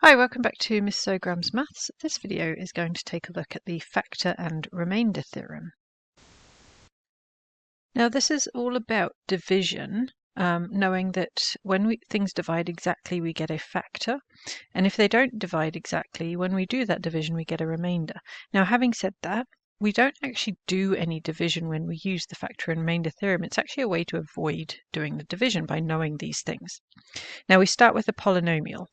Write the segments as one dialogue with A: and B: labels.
A: Hi, welcome back to Miss Sogram's Maths. This video is going to take a look at the factor and remainder theorem. Now this is all about division, knowing that when things divide exactly we get a factor, and if they don't divide exactly, when we do that division we get a remainder. Now having said that, we don't actually do any division when we use the factor and remainder theorem. It's actually a way to avoid doing the division by knowing these things. Now we start with a polynomial.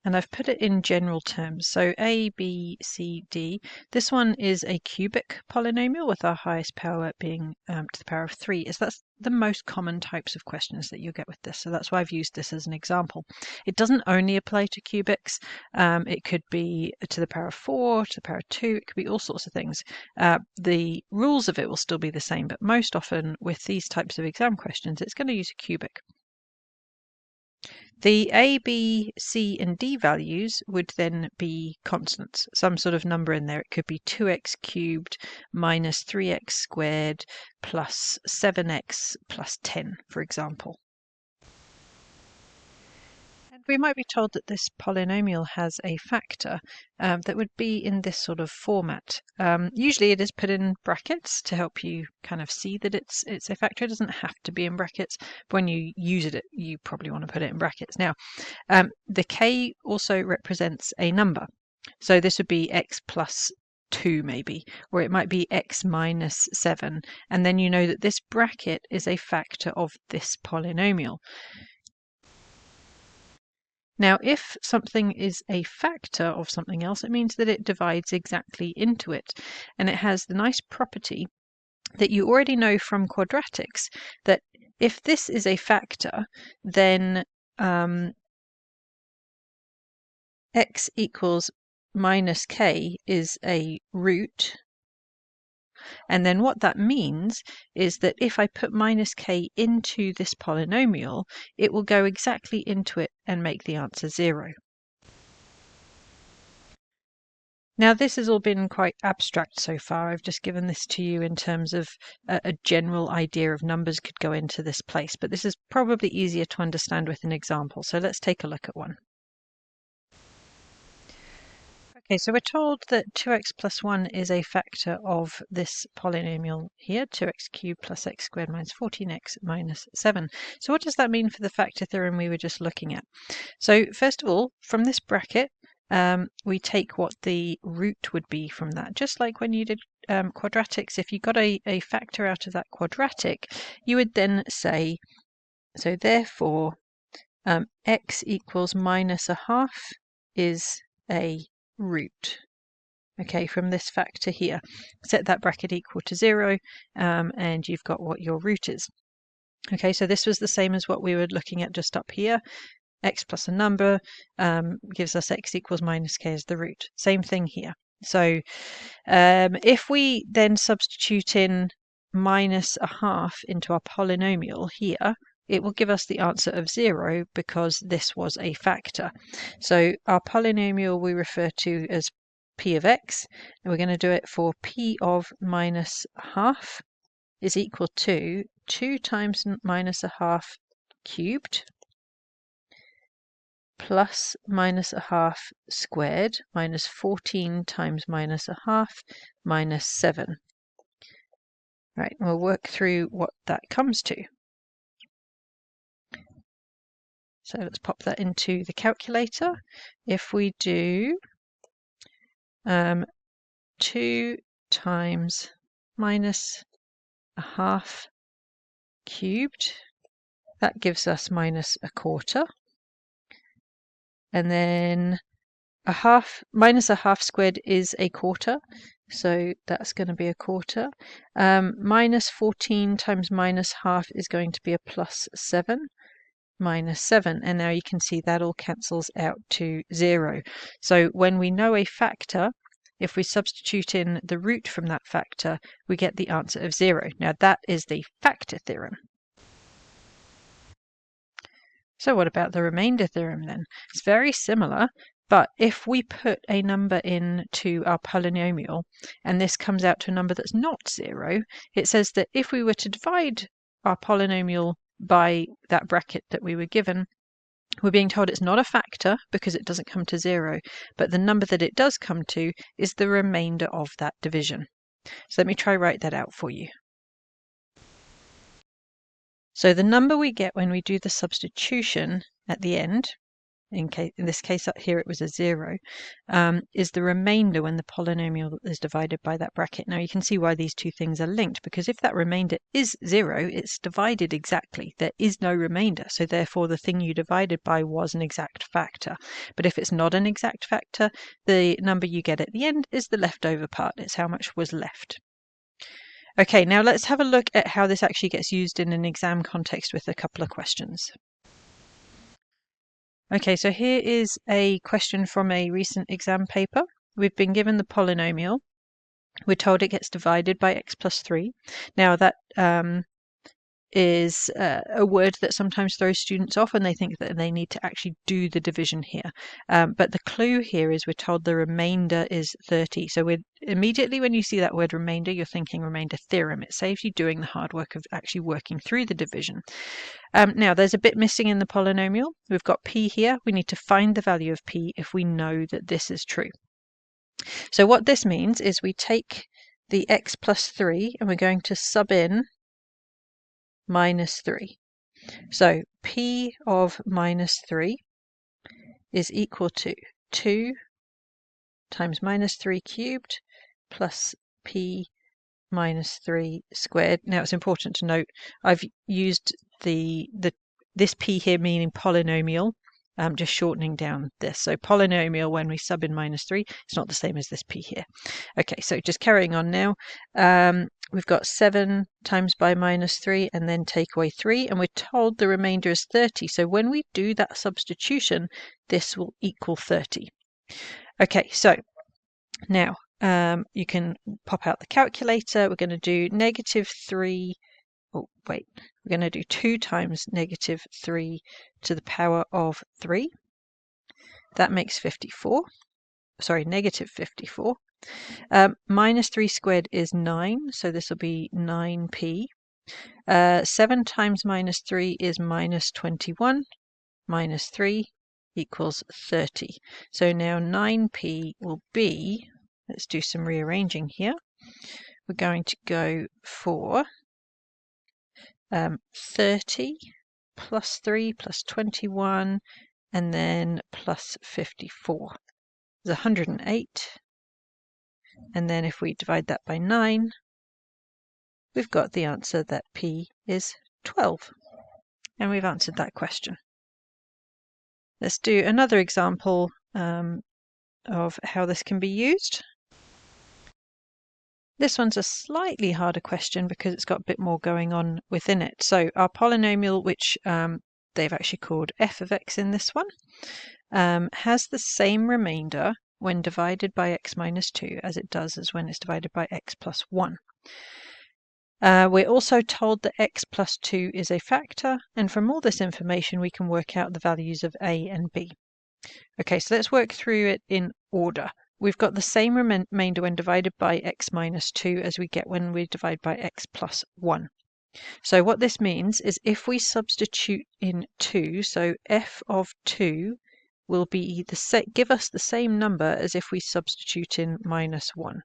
A: And I've put it in general terms. So A, B, C, D. This one is a cubic polynomial with our highest power being to the power of 3. That's the most common types of questions that you'll get with this. So that's why I've used this as an example. It doesn't only apply to cubics. It could be to the power of 4, to the power of 2. It could be all sorts of things. The rules of it will still be the same, but most often with these types of exam questions, it's going to use a cubic. The A, B, C, and D values would then be constants, some sort of number in there. It could be 2x cubed minus 3x squared plus 7x plus 10, for example. And we might be told that this polynomial has a factor that would be in this sort of format. Usually it is put in brackets to help you kind of see that it's a factor. It doesn't have to be in brackets, but when you use it, you probably want to put it in brackets. Now, the k also represents a number. So this would be x plus 2 maybe, or it might be x minus 7. And then you know that this bracket is a factor of this polynomial. Now, if something is a factor of something else, it means that it divides exactly into it. And it has the nice property that you already know from quadratics, that if this is a factor, then x equals minus k is a root. And then what that means is that if I put minus k into this polynomial, it will go exactly into it and make the answer 0. Now this has all been quite abstract so far. I've just given this to you in terms of a general idea of numbers could go into this place, but this is probably easier to understand with an example. So let's take a look at one. Okay, so we're told that 2x plus 1 is a factor of this polynomial here, 2x cubed plus x squared minus 14x minus 7. So what does that mean for the factor theorem we were just looking at? So first of all, from this bracket, we take what the root would be from that. Just like when you did quadratics, if you got a factor out of that quadratic, you would then say, so therefore, x equals minus a half is a root. Okay, from this factor here. Set that bracket equal to 0, and you've got what your root is. Okay, so this was the same as what we were looking at just up here. X plus a number gives us x equals minus k as the root. Same thing here. So if we then substitute in minus a half into our polynomial here, it will give us the answer of 0 because this was a factor. So our polynomial we refer to as p of x, and we're going to do it for p of minus a half is equal to 2 times minus a half cubed plus minus a half squared minus 14 times minus a half minus 7. Right, we'll work through what that comes to. So let's pop that into the calculator. If we do 2 times minus a half cubed, that gives us minus a quarter. And then minus a half squared is a quarter, so that's going to be a quarter. Minus 14 times minus half is going to be a plus 7. Minus 7, and now you can see that all cancels out to 0. So when we know a factor, if we substitute in the root from that factor, we get the answer of 0. Now that is the factor theorem. So what about the remainder theorem then? It's very similar, but if we put a number into our polynomial and this comes out to a number that's not 0, it says that if we were to divide our polynomial by that bracket that we were given, We're being told it's not a factor because it doesn't come to 0, but the number that it does come to is the remainder of that division. So let me try write that out for you. So the number we get when we do the substitution at the end, in this case up here it was a 0, is the remainder when the polynomial is divided by that bracket. Now you can see why these two things are linked, because if that remainder is 0, it's divided exactly. There is no remainder, so therefore the thing you divided by was an exact factor. But if it's not an exact factor, the number you get at the end is the leftover part. It's how much was left. Okay, now let's have a look at how this actually gets used in an exam context with a couple of questions. Okay, so here is a question from a recent exam paper. We've been given the polynomial. We're told it gets divided by x plus 3. Now that is a word that sometimes throws students off when they think that they need to actually do the division here. But the clue here is we're told the remainder is 30. So we're immediately when you see that word remainder, you're thinking remainder theorem. It saves you doing the hard work of actually working through the division. Now there's a bit missing in the polynomial. We've got p here. We need to find the value of p if we know that this is true. So what this means is we take the x plus 3 and we're going to sub in minus 3. So p of minus 3 is equal to 2 times minus 3 cubed plus p minus 3 squared. Now it's important to note I've used this p here meaning polynomial. I'm just shortening down this. So polynomial, when we sub in minus 3, it's not the same as this p here. Okay, so just carrying on now. We've got 7 times by minus 3 and then take away 3, and we're told the remainder is 30. So when we do that substitution, this will equal 30. Okay, so now you can pop out the calculator. We're going to do negative 3. Oh, wait, we're going to do 2 times negative 3 to the power of 3. That makes 54. Sorry, negative 54. Minus 3 squared is 9, so this will be 9p. 7 times minus 3 is minus 21. Minus 3 equals 30. So now 9p will be, let's do some rearranging here. We're going to go for 30 plus 3 plus 21 and then plus 54. There's 108. And then if we divide that by 9, we've got the answer that p is 12. And we've answered that question. Let's do another example of how this can be used. This one's a slightly harder question because it's got a bit more going on within it. So our polynomial, which they've actually called f of x in this one, has the same remainder when divided by x minus 2 as it does as when it's divided by x plus 1. We're also told that x plus 2 is a factor, and from all this information we can work out the values of a and b. Okay, so let's work through it in order. We've got the same remainder when divided by x minus 2 as we get when we divide by x plus 1. So what this means is if we substitute in 2, so f of 2 will be give us the same number as if we substitute in minus 1.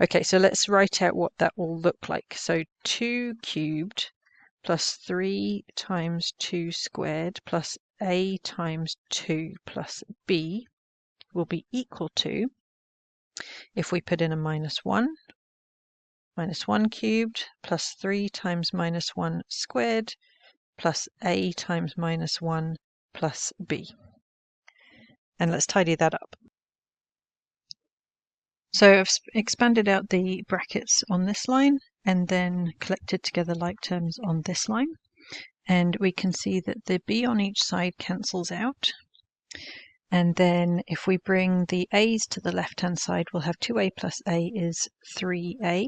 A: Okay, so let's write out what that will look like. So 2 cubed plus 3 times 2 squared plus a times 2 plus b will be equal to, if we put in a minus 1 cubed plus 3 times minus 1 squared plus a times minus 1 plus b. And let's tidy that up. So I've expanded out the brackets on this line and then collected together like terms on this line. And we can see that the b on each side cancels out. And then if we bring the a's to the left-hand side, we'll have 2a plus a is 3a.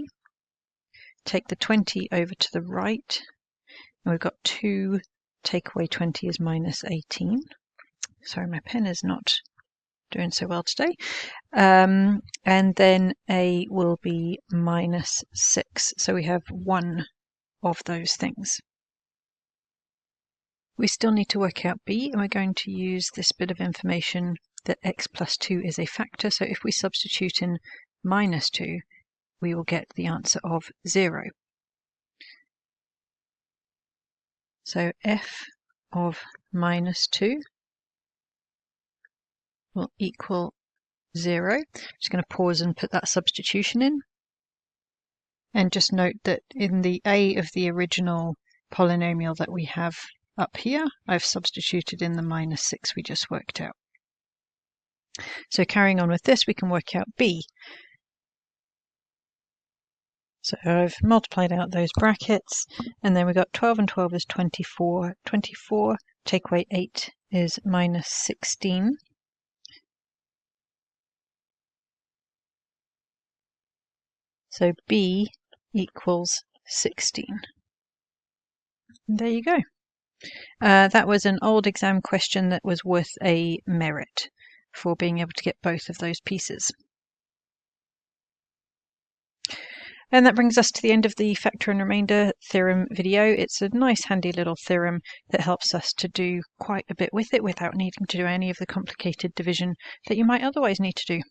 A: Take the 20 over to the right, and we've got 2, take away 20 is minus 18. Sorry, my pen is not doing so well today. And then a will be minus 6. So we have one of those things. We still need to work out b, and we're going to use this bit of information that x plus 2 is a factor. So if we substitute in minus 2, we will get the answer of 0. So f of minus 2 will equal 0. I'm just going to pause and put that substitution in. And just note that in the a of the original polynomial that we have up here, I've substituted in the minus 6 we just worked out. So carrying on with this, we can work out b. So I've multiplied out those brackets, and then we've got 12 and 12 is 24. 24, take away 8 is minus 16. So b equals 16. And there you go. That was an old exam question that was worth a merit for being able to get both of those pieces. And that brings us to the end of the factor and remainder theorem video. It's a nice handy little theorem that helps us to do quite a bit with it without needing to do any of the complicated division that you might otherwise need to do.